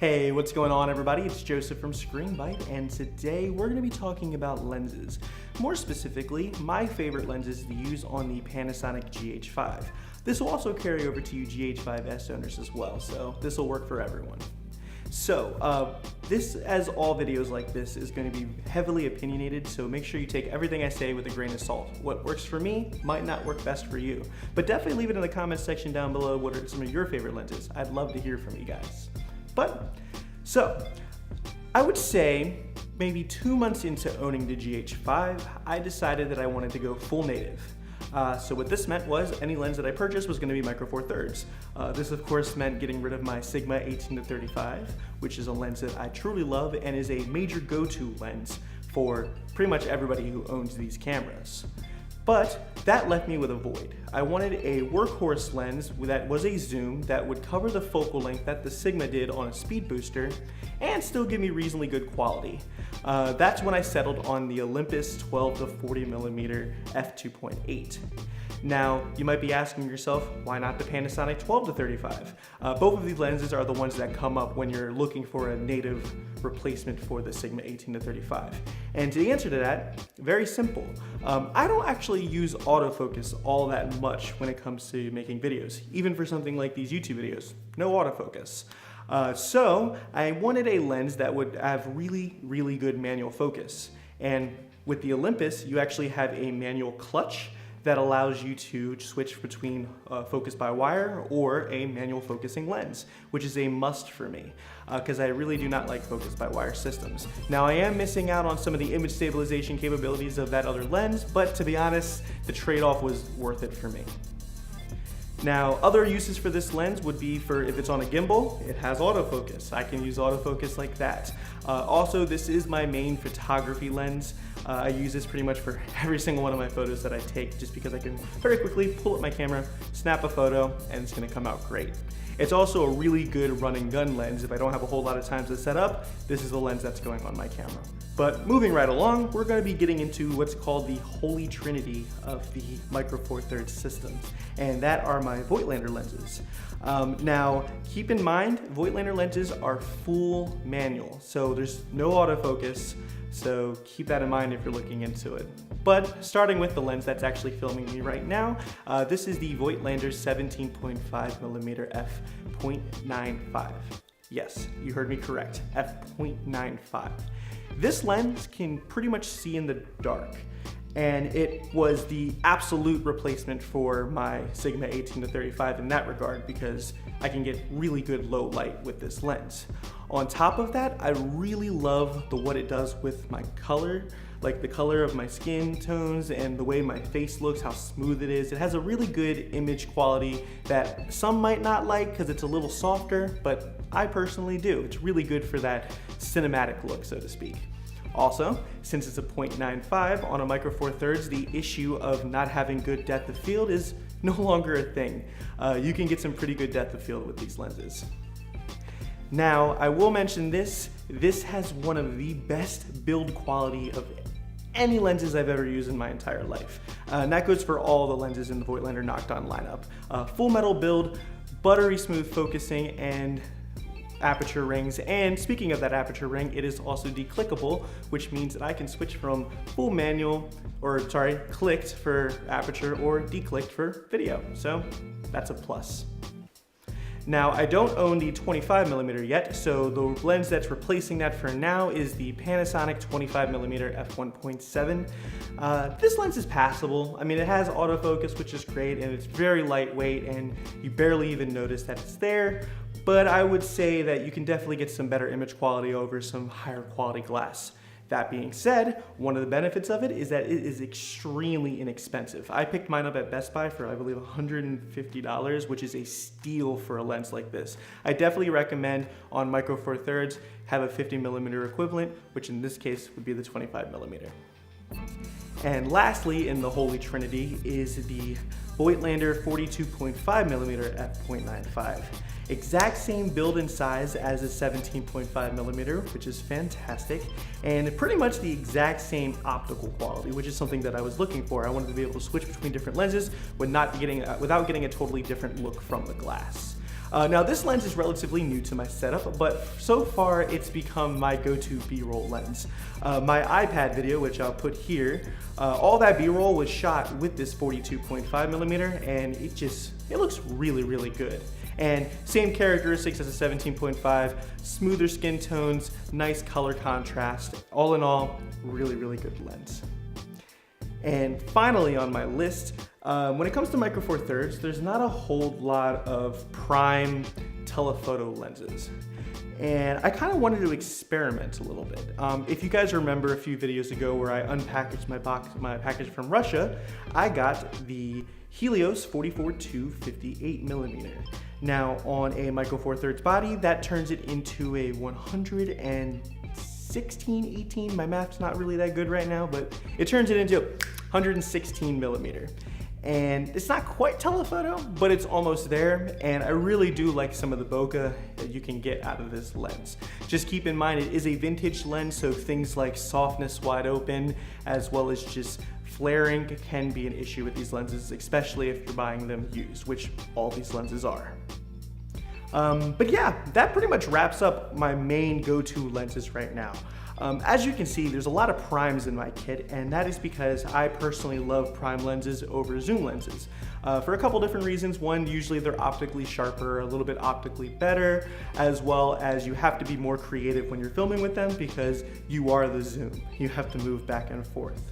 Hey, what's going on everybody? It's Joseph from Screenbite, and today we're going to be talking about lenses. More specifically, my favorite lenses to use on the Panasonic GH5. This will also carry over to you GH5s owners as well, so this will work for everyone. So, this, as all videos like this, is going to be heavily opinionated, so make sure you take everything I say with a grain of salt. What works for me might not work best for you, but definitely leave it in the comments section down below. What are some of your favorite lenses? I'd love to hear from you guys. So, I would say maybe 2 months into owning the GH5, I decided that I wanted to go full native. So what this meant was any lens that I purchased was going to be micro four thirds. This of course meant getting rid of my Sigma 18-35, which is a lens that I truly love and is a major go-to lens for pretty much everybody who owns these cameras. But that left me with a void. I wanted a workhorse lens that was a zoom that would cover the focal length that the Sigma did on a speed booster and still give me reasonably good quality. That's when I settled on the Olympus 12-40mm f2.8. Now, you might be asking yourself, why not the Panasonic 12-35? Both of these lenses are the ones that come up when you're looking for a native replacement for the Sigma 18-35. And the answer to that, very simple. I don't actually use autofocus all that much when it comes to making videos, even for something like these YouTube videos, no autofocus. So I wanted a lens that would have really good manual focus. And with the Olympus, you actually have a manual clutch that allows you to switch between focus by wire or a manual focusing lens, which is a must for me, because I really do not like focus by wire systems. Now I am missing out on some of the image stabilization capabilities of that other lens, but to be honest, the trade-off was worth it for me. Now, other uses for this lens would be for if it's on a gimbal, it has autofocus. I can use autofocus like that. Also, this is my main photography lens. I use this pretty much for every single one of my photos that I take, just because I can very quickly pull up my camera, snap a photo, and it's gonna come out great. It's also a really good run and gun lens. If I don't have a whole lot of time to set up, this is the lens that's going on my camera. But moving right along, we're going to be getting into what's called the holy trinity of the micro four thirds systems, and that are my Voigtlander lenses. Now, keep in mind, Voigtlander lenses are full manual, so there's no autofocus, so keep that in mind if you're looking into it. But starting with the lens that's actually filming me right now, this is the Voigtlander 17.5mm f.95. Yes, you heard me correct, f.95. This lens can pretty much see in the dark, and it was the absolute replacement for my Sigma 18-35 in that regard, because I can get really good low light with this lens. On top of that, I really love what it does with my color, like the color of my skin tones and the way my face looks, how smooth it is. It has a really good image quality that some might not like because it's a little softer, but I personally do. It's really good for that cinematic look, so to speak. Also, since it's a 0.95 on a micro four thirds, the issue of not having good depth of field is no longer a thing. You can get some pretty good depth of field with these lenses. Now, I will mention this has one of the best build quality of any lenses I've ever used in my entire life. And that goes for all the lenses in the Voigtlander knocked-on lineup. Full metal build, buttery smooth focusing, and aperture rings. And speaking of that aperture ring, it is also declickable, which means that I can switch from full manual, clicked for aperture or declicked for video. So that's a plus. Now, I don't own the 25mm yet, so the lens that's replacing that for now is the Panasonic 25mm f1.7. This lens is passable. I mean, it has autofocus, which is great, and it's very lightweight, and you barely even notice that it's there, but I would say that you can definitely get some better image quality over some higher quality glass. That being said, one of the benefits of it is that it is extremely inexpensive. I picked mine up at Best Buy for, I believe, $150, which is a steal for a lens like this. I definitely recommend on micro four thirds have a 50mm equivalent, which in this case would be the 25mm. And lastly, in the holy trinity is the Voigtlander 42.5mm f.95. Exact same build and size as a 17.5mm, which is fantastic, and pretty much the exact same optical quality, which is something that I was looking for. I wanted to be able to switch between different lenses without getting a totally different look from the glass. Now this lens is relatively new to my setup, but so far it's become my go-to B-roll lens. My iPad video, which I'll put here, all that B-roll was shot with this 42.5mm, and it looks really, really good. And same characteristics as a 17.5, smoother skin tones, nice color contrast. All in all, really, really good lens. And finally on my list, when it comes to Micro Four Thirds, there's not a whole lot of prime telephoto lenses. And I kind of wanted to experiment a little bit. If you guys remember a few videos ago where I unpackaged my package from Russia, I got the Helios 44-2 58mm. Now on a Micro Four Thirds body, that turns it into a 118, my math's not really that good right now, but it turns it into 116mm. And it's not quite telephoto, but it's almost there, and I really do like some of the bokeh that you can get out of this lens. Just keep in mind it is a vintage lens, so things like softness wide open, as well as just flaring can be an issue with these lenses, especially if you're buying them used, which all these lenses are. But yeah, that pretty much wraps up my main go-to lenses right now. As you can see, there's a lot of primes in my kit, and that is because I personally love prime lenses over zoom lenses. For a couple different reasons. One, usually they're optically sharper, a little bit optically better, as well as you have to be more creative when you're filming with them because you are the zoom. You have to move back and forth.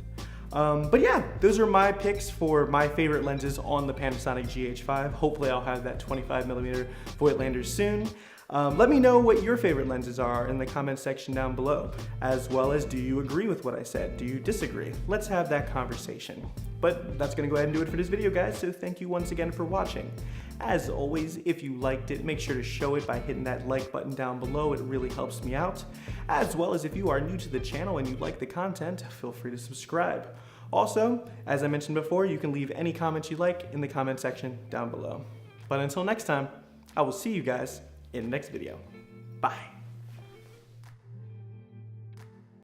But yeah, those are my picks for my favorite lenses on the Panasonic GH5. Hopefully I'll have that 25mm Voigtlander soon. Let me know what your favorite lenses are in the comment section down below, as well as do you agree with what I said? Do you disagree? Let's have that conversation. But that's gonna go ahead and do it for this video, guys, so thank you once again for watching. As always, if you liked it, make sure to show it by hitting that like button down below. It really helps me out. As well as if you are new to the channel and you like the content, feel free to subscribe. Also, as I mentioned before, you can leave any comments you like in the comment section down below. But until next time, I will see you guys in the next video. Bye.